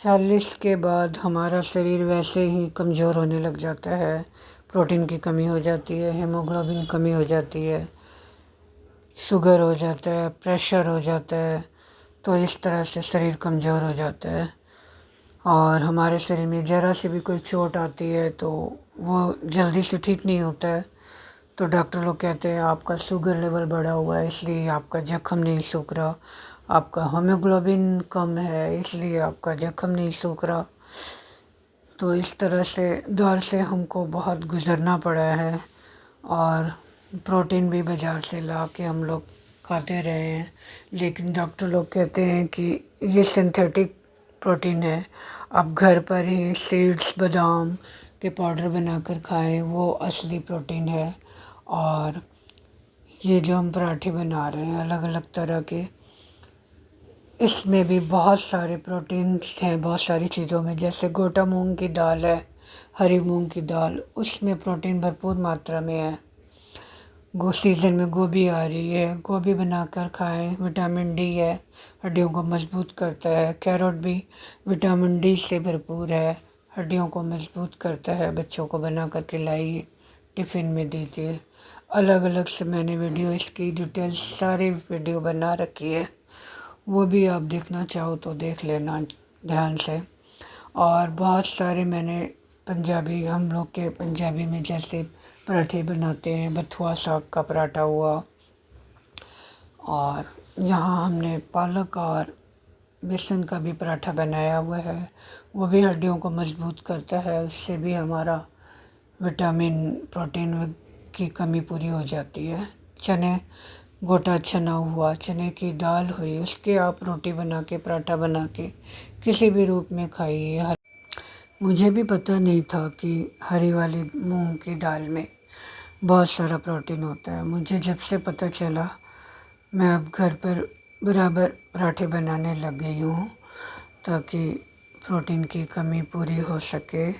40 के बाद हमारा शरीर वैसे ही कमज़ोर होने लग जाता है। प्रोटीन की कमी हो जाती है, हीमोग्लोबिन कमी हो जाती है, शुगर हो जाता है, प्रेशर हो जाता है। तो इस तरह से शरीर कमज़ोर हो जाता है और हमारे शरीर में ज़रा सी भी कोई चोट आती है तो वो जल्दी से ठीक नहीं होता है। तो डॉक्टर लोग कहते हैं आपका शुगर लेवल बढ़ा हुआ है, इसलिए आपका जख्म नहीं सूख रहा, आपका हीमोग्लोबिन कम है इसलिए आपका जख्म नहीं सूख रहा। तो इस तरह से दौर से हमको बहुत गुज़रना पड़ा है और प्रोटीन भी बाज़ार से ला के हम लोग खाते रहे हैं, लेकिन डॉक्टर लोग कहते हैं कि ये सिंथेटिक प्रोटीन है, आप घर पर ही सीड्स बादाम के पाउडर बनाकर खाएं, वो असली प्रोटीन है। और ये जो हम पराठे बना रहे हैं अलग अलग तरह के, इसमें भी बहुत सारे प्रोटीन्स हैं बहुत सारी चीज़ों में। जैसे गोटा मूंग की दाल है, हरी मूंग की दाल, उसमें प्रोटीन भरपूर मात्रा में है। सीज़न में गोभी आ रही है, गोभी बनाकर खाएं, विटामिन डी है, हड्डियों को मजबूत करता है। कैरोट भी विटामिन डी से भरपूर है, हड्डियों को मजबूत करता है। बच्चों को बनाकर खिलाइए, टिफ़िन में दीजिए। अलग अलग से मैंने वीडियो इसकी डिटेल सारी वीडियो बना रखी है, वो भी आप देखना चाहो तो देख लेना ध्यान से। और बहुत सारे मैंने पंजाबी, हम लोग के पंजाबी में जैसे पराठे बनाते हैं, बथुआ साग का पराठा हुआ, और यहाँ हमने पालक और बेसन का भी पराठा बनाया हुआ है, वो भी हड्डियों को मजबूत करता है। उससे भी हमारा विटामिन प्रोटीन की कमी पूरी हो जाती है। चने, गोटा चना हुआ, चने की दाल हुई, उसके आप रोटी बना के, पराठा बना के किसी भी रूप में खाइए। मुझे भी पता नहीं था कि हरी वाली मूंग की दाल में बहुत सारा प्रोटीन होता है। मुझे जब से पता चला, मैं अब घर पर बराबर पराठे बनाने लग गई हूँ ताकि प्रोटीन की कमी पूरी हो सके।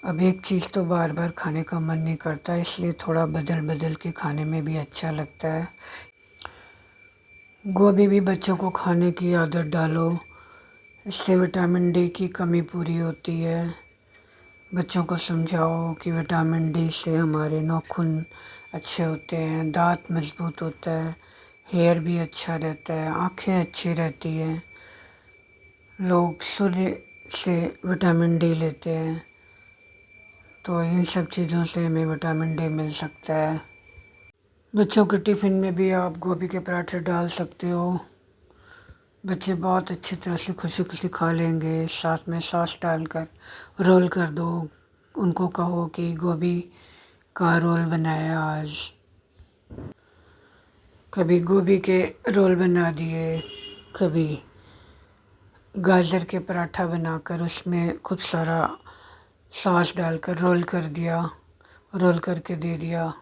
अब एक चीज़ तो बार बार खाने का मन नहीं करता, इसलिए थोड़ा बदल बदल के खाने में भी अच्छा लगता है। गोभी भी बच्चों को खाने की आदत डालो, इससे विटामिन डी की कमी पूरी होती है। बच्चों को समझाओ कि विटामिन डी से हमारे नाखून अच्छे होते हैं, दांत मजबूत होता है, हेयर भी अच्छा रहता है, आँखें अच्छी रहती हैं। लोग सूर्य से विटामिन डी लेते हैं, तो इन सब चीज़ों से हमें विटामिन डी मिल सकता है। बच्चों के टिफ़िन में भी आप गोभी के पराठे डाल सकते हो, बच्चे बहुत अच्छी तरह से खुशी खुशी खा लेंगे। साथ में सॉस डालकर रोल कर दो, उनको कहो कि गोभी का रोल बनाया आज। कभी गोभी के रोल बना दिए, कभी गाजर के पराठा बनाकर उसमें खूब सारा सॉस डालकर रोल कर दिया, रोल करके दे दिया।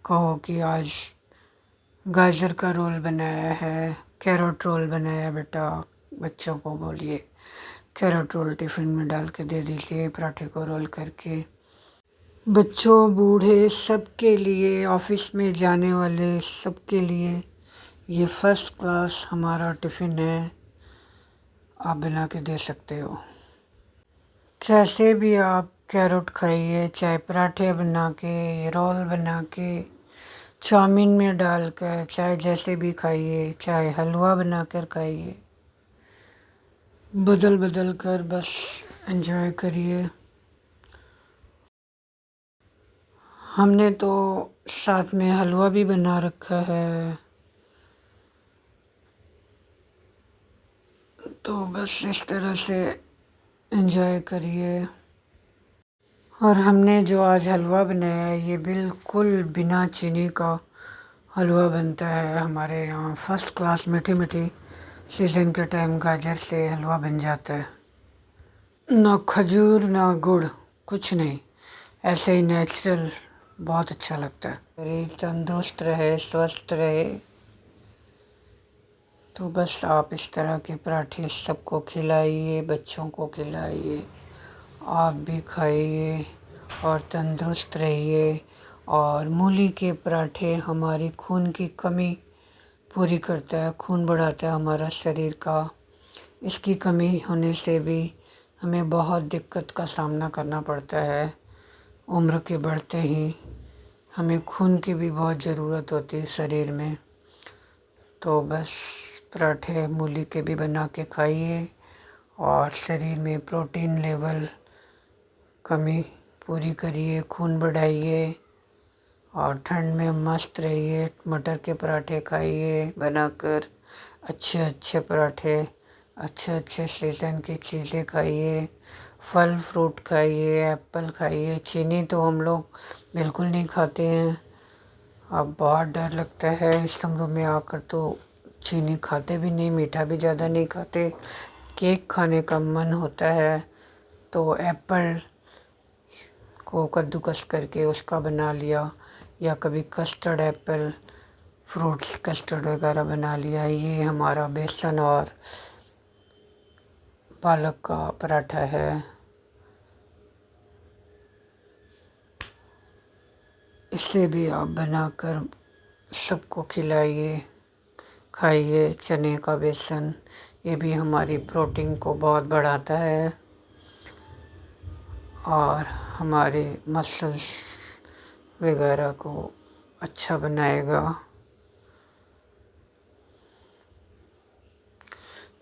कहो कि आज गाजर का रोल बनाया है, कैरेट रोल बनाया बेटा, बच्चों को बोलिए कैरेट रोल टिफ़िन में डाल के दे दीजिए पराठे को रोल करके। बच्चों, बूढ़े, सबके लिए, ऑफिस में जाने वाले सबके लिए ये फर्स्ट क्लास हमारा टिफ़िन है, आप बना के दे सकते हो। कैसे भी आप कैरेट खाइए, चाहे पराठे बना के, रोल बना के, चाउमीन में डालकर, चाहे जैसे भी खाइए, चाहे हलवा बनाकर खाइए, बदल बदल कर बस एंजॉय करिए। हमने तो साथ में हलवा भी बना रखा है, तो बस इस तरह से एंजॉय करिए। और हमने जो आज हलवा बनाया है, ये बिल्कुल बिना चीनी का हलवा बनता है हमारे यहाँ, फर्स्ट क्लास मीठी मीठी। सीज़न के टाइम गाजर से हलवा बन जाता है, ना खजूर ना गुड़, कुछ नहीं, ऐसे ही नेचुरल, बहुत अच्छा लगता है। शरीर तंदुरुस्त रहे, स्वस्थ रहे, तो बस आप इस तरह के पराठे सबको खिलाइए, बच्चों को खिलाइए, आप भी खाइए और तंदुरुस्त रहिए। और मूली के पराठे हमारी खून की कमी पूरी करता है, खून बढ़ाता है हमारा शरीर का। इसकी कमी होने से भी हमें बहुत दिक्कत का सामना करना पड़ता है। उम्र के बढ़ते ही हमें खून की भी बहुत ज़रूरत होती है शरीर में। तो बस पराठे मूली के भी बना के खाइए और शरीर में प्रोटीन लेवल कमी पूरी करिए, खून बढ़ाइए और ठंड में मस्त रहिए। मटर के पराठे खाइए बनाकर, अच्छे अच्छे पराठे, अच्छे अच्छे सीज़न की चीज़ें खाइए, फल फ्रूट खाइए, एप्पल खाइए। चीनी तो हम लोग बिल्कुल नहीं खाते हैं। अब बहुत डर लगता है इस उम्र में आकर, तो चीनी खाते भी नहीं, मीठा भी ज़्यादा नहीं खाते। केक खाने का मन होता है तो एप्पल को कद्दूकस करके उसका बना लिया, या कभी कस्टर्ड एप्पल फ्रूट्स कस्टर्ड वगैरह बना लिया। ये हमारा बेसन और पालक का पराठा है। इसे भी आप बनाकर सबको खिलाइए, खाइए। चने का बेसन, ये भी हमारी प्रोटीन को बहुत बढ़ाता है और हमारे मसल्स वगैरह को अच्छा बनाएगा।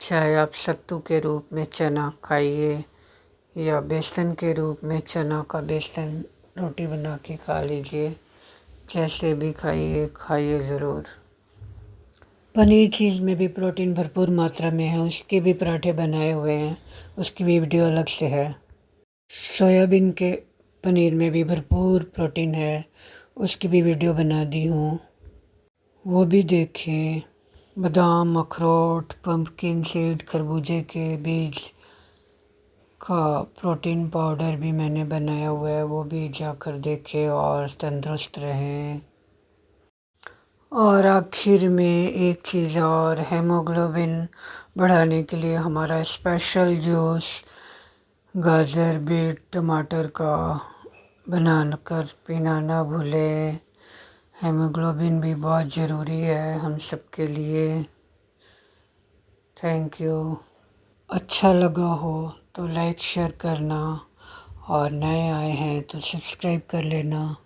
चाहे आप सत्तू के रूप में चना खाइए या बेसन के रूप में चना का बेसन रोटी बना के खा लीजिए। जैसे भी खाइए, खाइए ज़रूर। पनीर चीज़ में भी प्रोटीन भरपूर मात्रा में है, उसके भी पराठे बनाए हुए हैं, उसकी भी वीडियो अलग से है। सोयाबीन के पनीर में भी भरपूर प्रोटीन है, उसकी भी वीडियो बना दी हूँ, वो भी देखें। बादाम, अखरोट, पम्पकिन सीड, खरबूजे के बीज का प्रोटीन पाउडर भी मैंने बनाया हुआ है, वो भी जाकर देखें और तंदुरुस्त रहें। और आखिर में एक चीज़ और, हेमोग्लोबिन बढ़ाने के लिए हमारा स्पेशल जूस गाजर, बीट, टमाटर का बनाकर पीना ना भूलें। हेमोग्लोबिन भी बहुत ज़रूरी है हम सब के लिए। Thank you. अच्छा लगा हो तो लाइक शेयर करना और नए आए हैं तो सब्सक्राइब कर लेना।